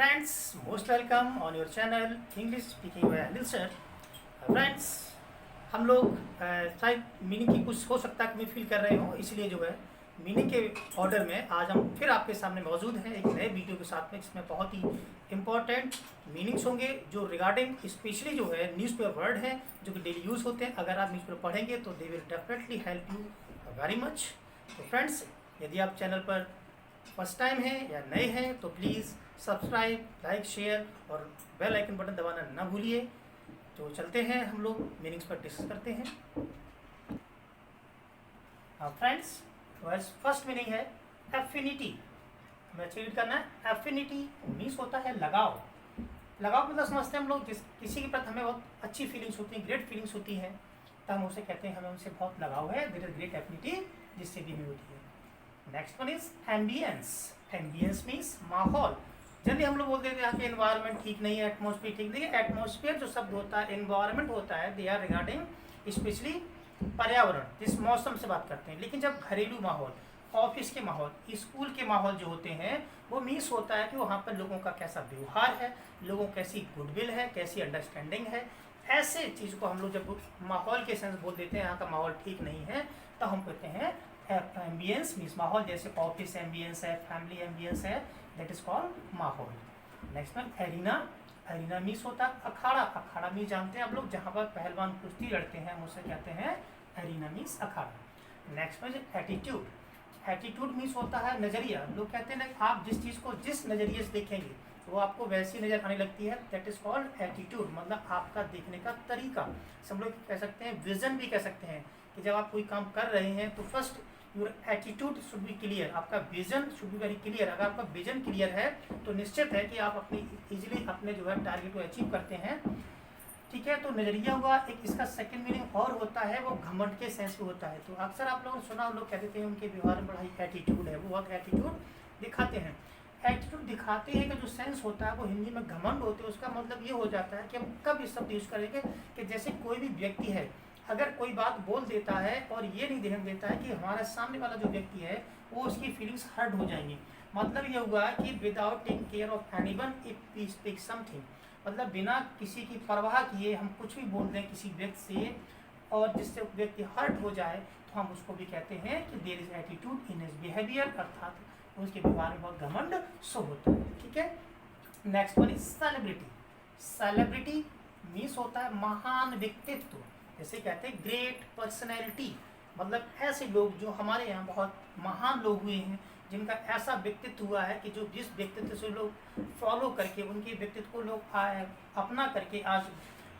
friends, most welcome on your channel English speaking by Anil sir. Friends, हम लोग शायद meaning की कुछ हो सकता है कि मैं फील कर रहे हो, इसलिए जो है मीनिंग के ऑर्डर में आज हम फिर आपके सामने मौजूद हैं एक नए वीडियो के साथ में, जिसमें बहुत ही इम्पोर्टेंट मीनिंग्स होंगे जो रिगार्डिंग स्पेशली जो है न्यूज़पेपर वर्ड हैं जो कि डेली यूज़ होते हैं। अगर आप न्यूज़पेपर पढ़ेंगे तो they will definitely help you very much. तो फ्रेंड्स, यदि आप चैनल पर फर्स्ट टाइम हैं या नए हैं तो प्लीज़ सब्सक्राइब, लाइक, शेयर और बेल आइकन बटन दबाना ना भूलिए। तो चलते हैं, हम लोग मीनिंग्स पर डिस्कस करते हैं। फ्रेंड्स, फर्स्ट मीनिंग है एफिनिटी। हमें रीड करना है। एफिनिटी मीन्स होता है लगाव। लगाव मतलब समझते हैं हम लोग, जिस किसी के प्रति हमें बहुत अच्छी फीलिंग्स होती हैं, ग्रेट फीलिंग्स होती हैं, तो हम उसे कहते हैं हमें उनसे बहुत लगाव है, देयर इज ग्रेट एफिनिटी जिससे भी हमें होती है। Next one is ambience. Ambience means माहौल। जल्दी हम लोग बोलते हैं यहाँ के एनवायरनमेंट ठीक नहीं है, एटमॉस्फेयर ठीक नहीं है। एटमॉस्फेयर जो शब्द होता है, एनवायरनमेंट होता है, दे आर रिगार्डिंग स्पेशली पर्यावरण, जिस मौसम से बात करते हैं। लेकिन जब घरेलू माहौल, ऑफिस के माहौल, स्कूल के माहौल जो होते हैं, वो मीन्स होता है कि वहाँ पर लोगों का कैसा व्यवहार है, लोगों कैसी गुडविल है, कैसी अंडरस्टैंडिंग है। ऐसे चीज़ को हम लोग जब माहौल के सेंस बोल देते हैं यहाँ का माहौल ठीक नहीं है, तो हम कहते हैं एम्बियंस मीन्स माहौल। जैसे ऑफिस एम्बियंस है, फैमिली एम्बियंस है, दैट इज कॉल्ड माहौल। Next one arena. Arena means होता है अखाड़ा। अखाड़ा मीन्स जानते हैं आप लोग, जहाँ पर पहलवान कुश्ती लड़ते हैं, हम उसे कहते हैं एरिना मीन्स अखाड़ा। Next one attitude. Attitude means होता है नज़रिया। लोग कहते हैं ना, आप जिस चीज़ को जिस नज़रिए से देखेंगे तो वो आपको वैसी नज़र आने लगती है, दैट इज कॉल्ड एटीट्यूड। मतलब आपका देखने का तरीका, हम लोग कह सकते हैं विजन भी कह सकते हैं, कि जब आप कोई काम कर रहे हैं तो first your attitude should be clear, आपका vision should be very clear. अगर आपका विजन क्लियर है तो निश्चित है कि आप अपनी इजीली अपने जो है टारगेट को अचीव करते हैं। ठीक है, तो नज़रिया हुआ एक। इसका सेकंड मीनिंग और होता है, वो घमंड के सेंस में होता है। तो अक्सर आप लोगों ने सुना, लोग कहते हैं उनके व्यवहार में बड़ा ही एटीट्यूड है, वो बहुत एटीट्यूड दिखाते हैं। एटीट्यूड दिखाते हैं कि जो सेंस होता है वो हिंदी में घमंड होते हैं। उसका मतलब ये हो जाता है कि हम कब इस शब्द यूज़ करेंगे कि जैसे कोई भी व्यक्ति है, अगर कोई बात बोल देता है और ये नहीं ध्यान देता है कि हमारा सामने वाला जो व्यक्ति है वो उसकी फीलिंग्स हर्ट हो जाएंगी। मतलब ये हुआ कि without taking care of anyone if we speak something, मतलब बिना किसी की परवाह किए हम कुछ भी बोल दें किसी व्यक्ति से और जिससे व्यक्ति हर्ट हो जाए, तो हम उसको भी कहते हैं कि there is attitude in his behaviour, अर्थात उसके व्यवहार में बहुत घमंड शो होता है। ठीक है, next one is celebrity. Celebrity means होता है महान व्यक्तित्व। जैसे कहते हैं ग्रेट पर्सनैलिटी, मतलब ऐसे लोग जो हमारे यहाँ बहुत महान लोग हुए हैं, जिनका ऐसा व्यक्तित्व हुआ है कि जो जिस व्यक्तित्व से लोग फॉलो करके, उनके व्यक्तित्व को लोग अपना करके आज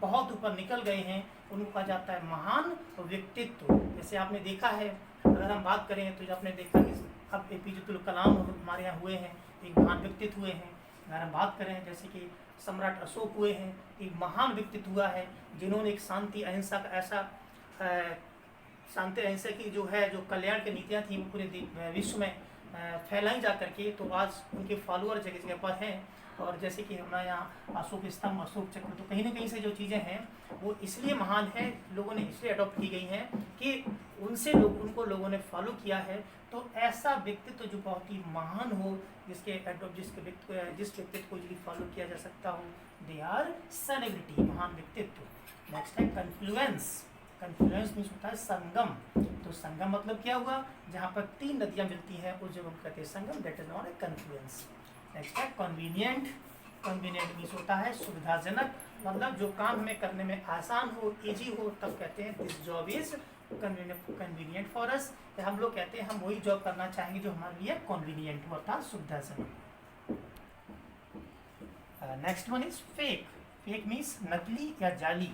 बहुत ऊपर निकल गए हैं, उनको कहा जाता है महान व्यक्तित्व। जैसे आपने देखा है, अगर हम बात करें तो आपने देखा कि अब APJ अब्दुल कलाम हमारे यहाँ हुए हैं, एक महान व्यक्तित्व हुए हैं। अगर हम बात करें जैसे कि सम्राट अशोक हुए हैं, एक महान व्यक्तित्व हुआ है, जिन्होंने एक शांति अहिंसा का ऐसा शांति अहिंसा की जो है जो कल्याण की नीतियाँ थी वो पूरे विश्व में फैलाई जा करके, तो आज उनके फॉलोअर जगह जगह पर हैं। और जैसे कि हमारे यहाँ अशोक स्तंभ, अशोक चक्र, तो कहीं ना कहीं से जो चीज़ें हैं वो इसलिए महान है, लोगों ने इसलिए अडॉप्ट की गई हैं कि उनसे उनको लोगों ने फॉलो किया है। तो ऐसा व्यक्तित्व जो बहुत ही महान हो, जिस व्यक्तित्व को यदि फॉलो किया जा सकता हो, दे आर सेलिब्रिटी, महान व्यक्तित्व। नेक्स्ट है कन्फ्लुएंस। कन्फ्लुएंस मीन्स होता है संगम। तो संगम मतलब क्या हुआ, जहाँ पर तीन नदियाँ मिलती हैं उस जगह को कहते हैं Sangam, that is not a confluence. Next है कन्वीनियंट। कन्वीनियंट मीन्स होता है सुविधाजनक, मतलब जो काम हमें करने में आसान हो, ईजी हो, तब कहते हैं this job is convenient for us. हम लोग कहते हैं हम वही जॉब करना चाहेंगे जो हमारे लिए कन्वीनियंट हो, अर्थात सुविधाजनक। Next one is fake. Fake means नकली या जाली।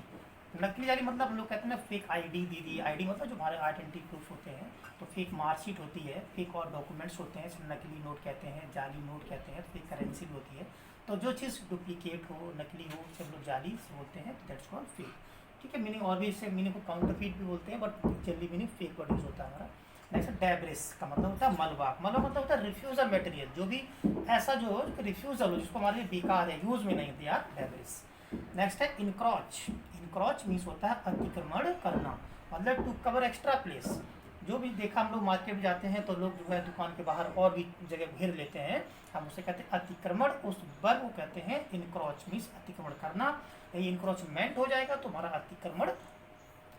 नकली जाली मतलब हम लोग कहते हैं ना फेक आईडी दीदी, आईडी मतलब जो हमारे आइडेंटिटी प्रूफ होते हैं, तो फेक मार्कशीट होती है, फेक और डॉक्यूमेंट्स होते हैं, नकली नोट कहते हैं, जाली नोट कहते हैं, फेक करेंसी भी होती है। तो जो चीज़ डुप्लीकेट हो, नकली हो, उसे हम लोग जाली से बोलते हैं, दैट्स कॉल्ड फेक। ठीक है, मीनिंग और भी इससे मीनिंग को काउंटरफीट भी बोलते हैं, but generally meaning fake word use होता है हमारा। नेक्स्ट डेब्रिस का मतलब होता है मलबा। मलबा मतलब होता है रिफ्यूजल मटेरियल, जो भी ऐसा जो हो रिफ्यूजल हो, जिसको हमारे लिए बेकार है, यूज में नहीं दिया, डेब्रिस। नेक्स्ट है इनक्रॉच। इनक्रॉच मीन्स होता है अतिक्रमण करना, मतलब टू कवर एक्स्ट्रा प्लेस। जो भी देखा हम लोग मार्केट में जाते हैं तो लोग जो है दुकान के बाहर और भी जगह घेर लेते हैं, हम उसे कहते हैं अतिक्रमण। उस वर्ब को कहते हैं इनक्रोच, मीन्स अतिक्रमण करना। यही इनक्रोचमेंट हो जाएगा तो हमारा अतिक्रमण,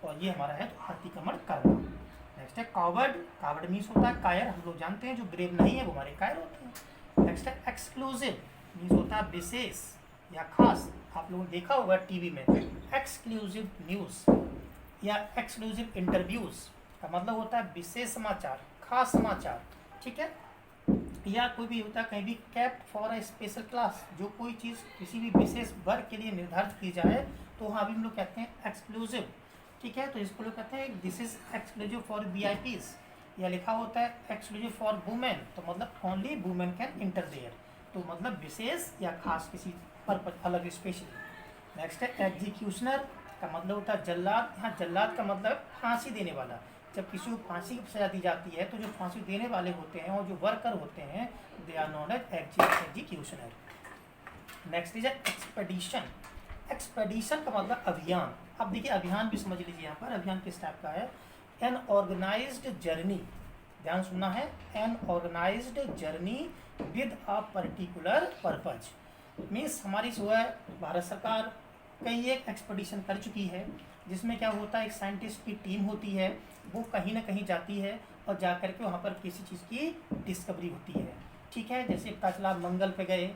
और ये हमारा है तो अतिक्रमण करना। नेक्स्ट है कावर्ड। कावर्ड मीन्स होता है कायर, हम लोग जानते हैं जो ब्रेव नहीं है वो हमारे कायर होते हैं। नेक्स्ट है एक्सक्लूसिव, मीन्स होता है विशेष या खास। आप लोगों ने देखा होगा टीवी में एक्सक्लूसिव न्यूज़ या एक्सक्लूसिव इंटरव्यूज का मतलब होता है विशेष समाचार, खास समाचार, ठीक है। या कोई भी होता है कहीं भी kept for a special class, जो कोई चीज़ किसी भी विशेष वर्ग के लिए निर्धारित की जाए तो वहाँ भी हम लोग कहते हैं एक्सक्लूसिव, ठीक है। तो इसको लोग कहते हैं this is exclusive for VIPs, या लिखा होता है एक्सक्लूसिव फॉर वुमेन, तो मतलब only women can enter there, तो मतलब विशेष या खास किसी पर्पज अलग स्पेशली। नेक्स्ट है एग्जीक्यूशनर का मतलब होता है जल्लाद। यहाँ जल्लाद का मतलब फांसी देने वाला। जब किसी को फांसी की सजा दी जाती है तो जो फांसी देने वाले होते हैं और जो वर्कर होते हैं they are known as executioner. Next is expedition. Expedition का मतलब अभियान। अब देखिए अभियान भी समझ लीजिए, यहाँ पर अभियान किस टाइप का है। एन ऑर्गेनाइज्ड जर्नी, ध्यान सुनना है, an organized journey with a particular purpose. Means हमारी जो है भारत सरकार कई एक एक्सपेडिशन कर चुकी है, जिसमें क्या होता है एक साइंटिस्ट की टीम होती है, वो कहीं ना कहीं जाती है और जा कर के वहाँ पर किसी चीज़ की डिस्कवरी होती है, ठीक है। जैसे पता चला मंगल पे गए,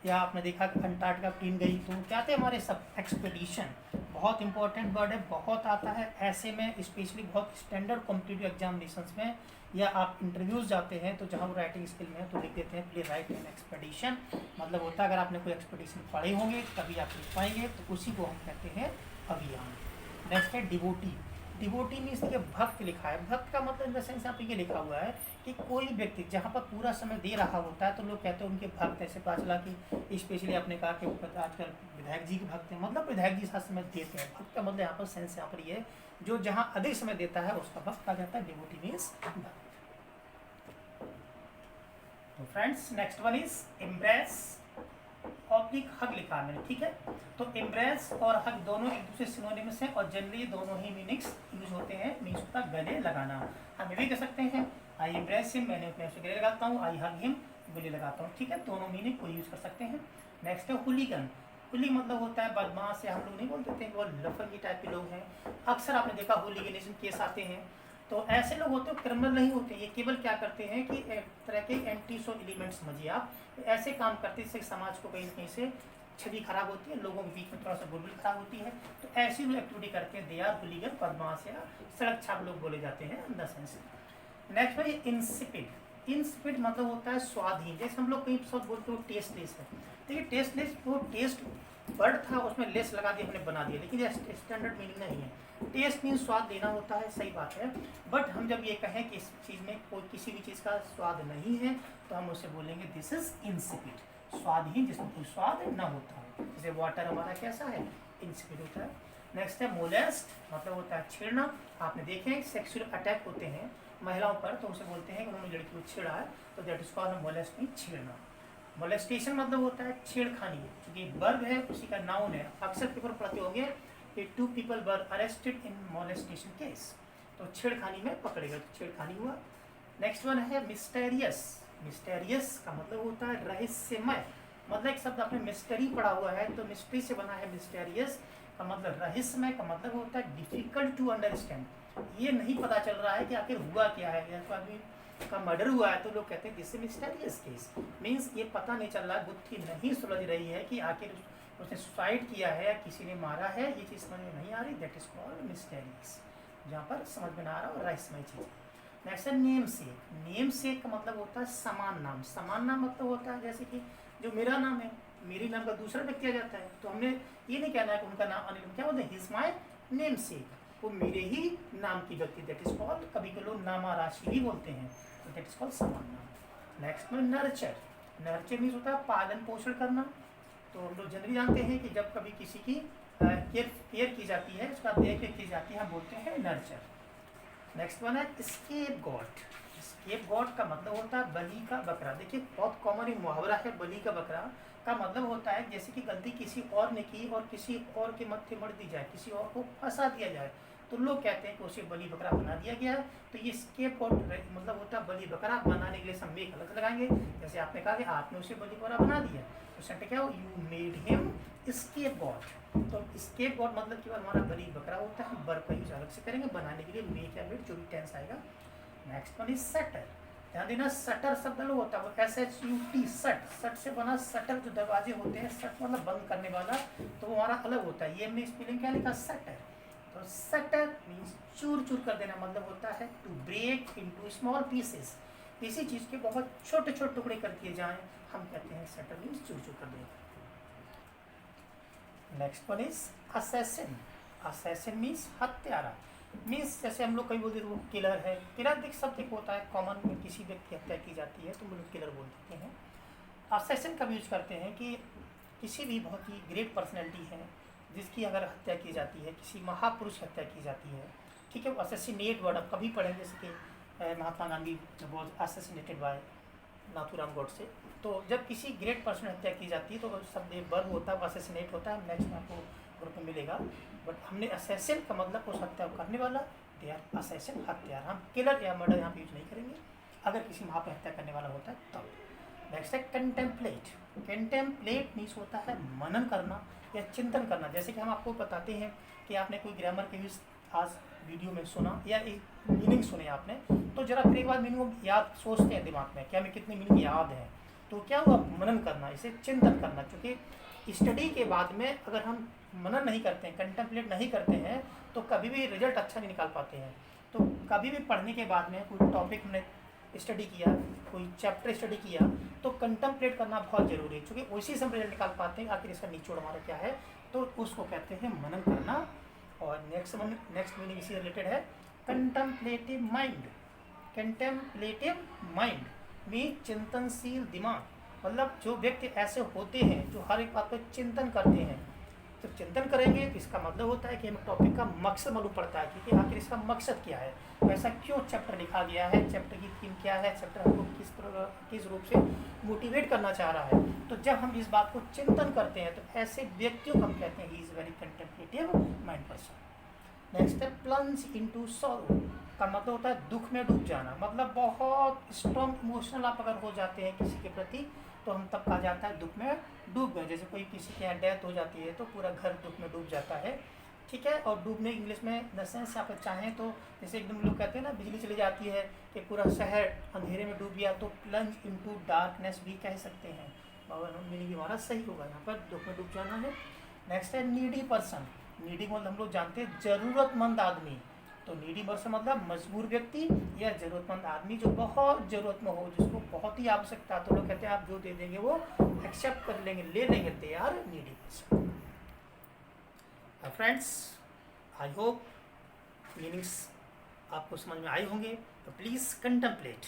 या आपने देखा अंटार्कटिका टीम गई, तो क्या थे हमारे सब एक्सपेडिशन। बहुत इंपॉर्टेंट वर्ड है, बहुत आता है ऐसे में, स्पेशली बहुत स्टैंडर्ड कॉम्पिटिटिव एग्जामिनेशंस में, या आप इंटरव्यूज जाते हैं तो जहाँ वो राइटिंग स्किल में है तो लिख देते हैं प्लीज राइट एन एक्सपेडिशन। मतलब होता है अगर आपने कोई एक्सपेडिशन पढ़े होंगे तभी आप लिख पाएंगे, तो उसी को हम कहते हैं अभियान। नेक्स्ट है डिवोटी। डिवोटी मीन्स देखिए भक्त लिखा है। भक्त का मतलब इन द सेंस यहाँ पे ये लिखा हुआ है कि कोई व्यक्ति जहाँ पर पूरा समय दे रहा होता है तो लोग कहते हैं उनके भक्त। ऐसे पता चला कि स्पेशली आपने कहा कि आजकल विधायक जी के भक्त हैं, मतलब विधायक जी साथ समय देते हैं। भक्त का मतलब यहाँ पर सेंस यहाँ पर ये जो जहाँ अधिक समय देता है उसका भक्त कहा जाता है। डिवोटी मीन्स भक्त। तो friends next one is embrace ऑब्लिक हग लिखा मैंने, ठीक है। तो एम्ब्रेस और हग दोनों एक दूसरे सिनोनिम्स हैं और जनरली दोनों ही मीनिंग्स यूज होते हैं। मीन्स होता है गले लगाना। हम ये भी कह सकते हैं आई एम्ब्रेस हिम, मैंने अपने से गले लगाता हूँ, आई हग हिम गले लगाता हूँ, ठीक है। दोनों मीनिंग को यूज कर सकते हैं। नेक्स्ट है हुलीगन। हुली मतलब होता है बदमाश, या हम लोग नहीं बोलते थे वो लफंगी टाइप के लोग हैं। अक्सर आपने देखा हुलीगनिज्म केस आते हैं, तो ऐसे लोग होते हैं क्रिमिनल नहीं होते, ये केवल क्या करते हैं कि एक तरह के एंटी सो एलिमेंट समझिए आप, ऐसे काम करते हैं समाज को कहीं ना कहीं से छवि खराब होती है, लोगों के बीच में थोड़ा सा गुडविल खराब होती है, तो ऐसी लोग एक्टिविटी करते हैं दे आर हुलीगन, बदमाश या सड़क छाप लोग बोले जाते हैं इन द सेंस। नेक्स्ट है इंसिपिड। इंसिपिड मतलब होता है स्वादहीन। जैसे हम लोग कहीं सब बोलते हो टेस्टलेस है, देखिए टेस्टलेस वो टेस्ट वर्ड था उसमें लेस लगा दिया हमने बना दिया, लेकिन ये स्टैंडर्ड मीनिंग नहीं है। टेस्ट मीन स्वाद लेना होता है, सही बात है। बट हम जब ये कहें कि इस चीज़ में कोई किसी भी चीज़ का स्वाद नहीं है तो हम उसे बोलेंगे दिस इज इंसिपिड, स्वादहीन जिसमें कोई स्वाद ना होता है। जैसे वाटर हमारा कैसा है, इंसिपिड होता है। नेक्स्ट है मोलेस्ट, मतलब होता है छेड़ना। आपने देखे हैं सेक्सुअल अटैक होते हैं महिलाओं पर, तो उसे बोलते हैं कि उन्होंने लड़की को छेड़ा है, तो that is called molest mean छेड़ना। मोलेस्टेशन मतलब होता है छेड़खानी, क्योंकि वर्ब है उसी का नाउन है। अक्सर पेपर पढ़ते होंगे कि 2 people were arrested in molestation case, तो छेड़खानी में पकड़े गए, तो छेड़खानी हुआ। नेक्स्ट वन है मिस्टेरियस। मिस्टेरियस का मतलब होता है रहस्यमय, मतलब एक शब्द आपने मिस्टरी पढ़ा हुआ है तो मिस्ट्री से बना है मिस्टेरियस का मतलब रहस्यमय का मतलब होता है डिफिकल्ट टू अंडरस्टैंड, ये नहीं पता चल रहा है कि आखिर हुआ क्या है। जैसे आदमी का मर्डर हुआ है तो लोग कहते हैं this is mysterious case, means ये पता नहीं चल रहा, गुत्थी नहीं सुलझ रही है कि आखिर उसने सुसाइड किया है या किसी ने मारा है, ये चीज़ समझ में नहीं आ रही, दैट इज कॉल्ड मिस्टेरियस, जहाँ पर समझ में ना आ रहा और रहस्यमय चीज़। नेक्स्ट है नेम सेक। नेम सेक का मतलब होता है समान नाम। समान नाम मतलब होता है जैसे कि जो मेरा नाम है, मेरे नाम का दूसरा व्यक्ति आ जाता है, तो हमने ये नहीं कहना है कि उनका नाम अनिल, क्या बोलते हैं हिज माई नेम सेक, वो मेरे ही नाम की व्यक्ति, दैट इज कॉल्ड, कभी के लोग नामा राशि भी बोलते हैं, तो दैट इज कॉल्ड समान नाम। नेक्स्ट में नर्चर। नर्चर मीन्स होता है पालन पोषण करना, तो हम लोग जनरली जानते हैं कि जब कभी किसी की केयर की जाती है, उसका देख रेख की जाती है, हम बोलते हैं नर्चर। नेक्स्ट वन है स्केप गॉट। स्केप गॉट का मतलब होता है बलि का बकरा। देखिए बहुत कॉमन एक मुहावरा है, बलि का बकरा का मतलब होता है जैसे कि गलती किसी और ने की और किसी और के मत्थे मर दी जाए, किसी और को फंसा दिया जाए, तो लोग कहते हैं कि उसे बलि बकरा बना दिया गया है। तो ये स्केपगोट मतलब होता है बलि बकरा बनाने के लिए हम एक अलग लगाएंगे। जैसे आपने कहा कि आपने उसे बलि बकरा बना दिया, तो सेंटेंस क्या हो, यू मेड हिम स्केपगोट। तो स्केपगोट मतलब केवल हमारा बलि बकरा होता है, बर का यूज अलग से करेंगे बनाने के लिए मेक या मेड जो भी टेंस आएगा। Next one is shutter. ध्यान देना सटर शब्द अलग होता है, वो SHUT सट, सट से बना सटर जो दरवाजे होते हैं, सट मतलब बंद करने वाला, तो वो हमारा अलग होता है। ये हमने स्पेलिंग क्या लिखा, सटर। तो सटर मीन्स चूर चूर कर देना, मतलब होता है to break into small pieces. किसी चीज के बहुत छोटे छोटे टुकड़े कर दिए जाएं, हम कहते हैं सटर मीन्स चूर चूर कर देना। Next one is assassin. Assassin means हत्यारा, मीन्स जैसे हम लोग कहीं बोलते हैं वो किलर है। किलर देख शब्द एक होता है कॉमन में, किसी व्यक्ति की हत्या की जाती है तो हम लोग किलर बोल देते हैं। असैसिन कब यूज करते हैं कि किसी भी बहुत ही ग्रेट पर्सनैलिटी है जिसकी अगर हत्या की जाती है, किसी महापुरुष हत्या की जाती है, ठीक है, वो असैसिनेट वर्ड आप कभी पढ़ेंगे, जैसे कि Mahatma Gandhi was assassinated by Nathuram Godse. तो जब किसी ग्रेट पर्सन हत्या की जाती है तो शब्द वर्ब होता है, असैसिनेट होता है, नेक्स्ट में आपको ग्रुप में मिलेगा। बट हमने असैसिन का मतलब उस हत्या को करने वाला, दे आर असैसिन हत्यार। हम किलर या मर्डर यहाँ पे यूज नहीं करेंगे अगर किसी वहाँ पे हत्या करने वाला होता है तब। नेक्स्ट है कंटेम्पलेट। कंटेम्पलेट मीन्स होता है मनन करना या चिंतन करना। जैसे कि हम आपको बताते हैं कि आपने कोई ग्रामर के यूज आज वीडियो में सुना या एक मीनिंग सुने आपने, तो जरा फिर एक बार मीनिंग याद सोचते हैं दिमाग में, क्या हमें कितने मीनिंग याद है, तो क्या हुआ मनन करना, इसे चिंतन करना। क्योंकि स्टडी के बाद में अगर हम मनन नहीं करते हैं, कंटेम्पलेट नहीं करते हैं, तो कभी भी रिजल्ट अच्छा नहीं निकाल पाते हैं। तो कभी भी पढ़ने के बाद में कोई टॉपिक हमने स्टडी किया, कोई चैप्टर स्टडी किया, तो कंटेम्पलेट करना बहुत ज़रूरी है, क्योंकि उसी से हम रिजल्ट निकाल पाते हैं आखिर इसका निचोड़ हमारा क्या है, तो उसको कहते हैं मनन करना। और नेक्स्ट मीनिंग इसी रिलेटेड है कंटेम्पलेटिव माइंड। कंटेम्पलेटिव माइंड में चिंतनशील दिमाग, मतलब जो व्यक्ति ऐसे होते हैं जो हर एक बात पर चिंतन करते हैं। तो चिंतन करेंगे तो इसका मतलब होता है कि हमें टॉपिक का मकसद मालूम पड़ता है कि आखिर इसका मकसद क्या है, तो ऐसा क्यों चैप्टर लिखा गया है, चैप्टर की थीम क्या है, चैप्टर हमको किस रूप से मोटिवेट करना चाह रहा है। तो जब हम इस बात को चिंतन करते हैं तो ऐसे व्यक्तियों को हम कहते हैं he is very contemplative mind person. Next है प्लंज इनटू सॉरो का मतलब होता है दुख में डूब जाना, मतलब बहुत स्ट्रॉन्ग इमोशनल आप अगर हो जाते हैं किसी के प्रति, तो हम तब कहा जाता है दुख में डूब गए। जैसे कोई किसी के यहाँ डेथ हो जाती है तो पूरा घर दुख में डूब जाता है, ठीक है। और डूबने इंग्लिश में इन द सेंस आप चाहें तो जैसे एकदम लोग कहते हैं ना बिजली चली जाती है कि पूरा शहर अंधेरे में डूब गया, तो प्लंज इनटू डार्कनेस भी कह सकते हैं, और मीनिंग भी हमारा सही होगा, यहाँ पर दुख में डूब जाना है। नेक्स्ट है नीडी पर्सन। नीडी मतलब हम लोग जानते हैं ज़रूरतमंद आदमी, तो नीडी पर्सन मतलब मजबूर व्यक्ति या ज़रूरतमंद आदमी जो बहुत ज़रूरत में हो, जिसको बहुत ही आवश्यकता, तो लोग कहते हैं आप जो दे देंगे वो एक्सेप्ट कर लेंगे, ले लेंगे, they are needy person. Friends, I hope meanings आपको समझ में आए होंगे। तो प्लीज़ कंटेम्पलेट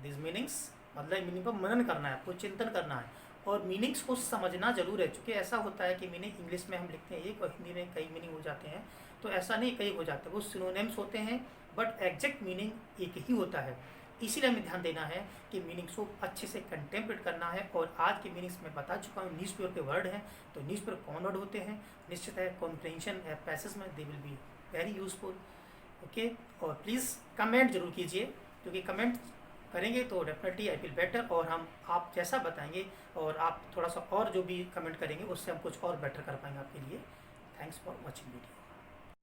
दिस मीनिंग्स, मतलब मीनिंग पर मनन करना है, आपको चिंतन करना है और मीनिंग्स को समझना जरूर है। क्योंकि ऐसा होता है कि मीनिंग इंग्लिश में हम लिखते हैं एक और हिंदी में कई मीनिंग हो जाते हैं, तो ऐसा नहीं कई हो जाते, वो सिनोनिम्स होते हैं बट एग्जैक्ट मीनिंग एक ही होता है। इसीलिए हमें ध्यान देना है कि मीनिंग्स को अच्छे से कंटेम्पलेट करना है। और आज के मीनिंग्स में बता चुका हूँ, न्यूज़पेपर के वर्ड हैं, तो न्यूज़पेपर कौन वर्ड होते हैं, निश्चित है कॉम्प्रिहेंशन या पैसेज में they will be very useful, okay. और प्लीज़ कमेंट जरूर कीजिए, क्योंकि कमेंट करेंगे तो डेफिनेटली आई फील बेटर, और हम आप जैसा बताएंगे और आप थोड़ा सा और जो भी कमेंट करेंगे उससे हम कुछ और बेटर कर पाएंगे आपके लिए। Thanks for watching video.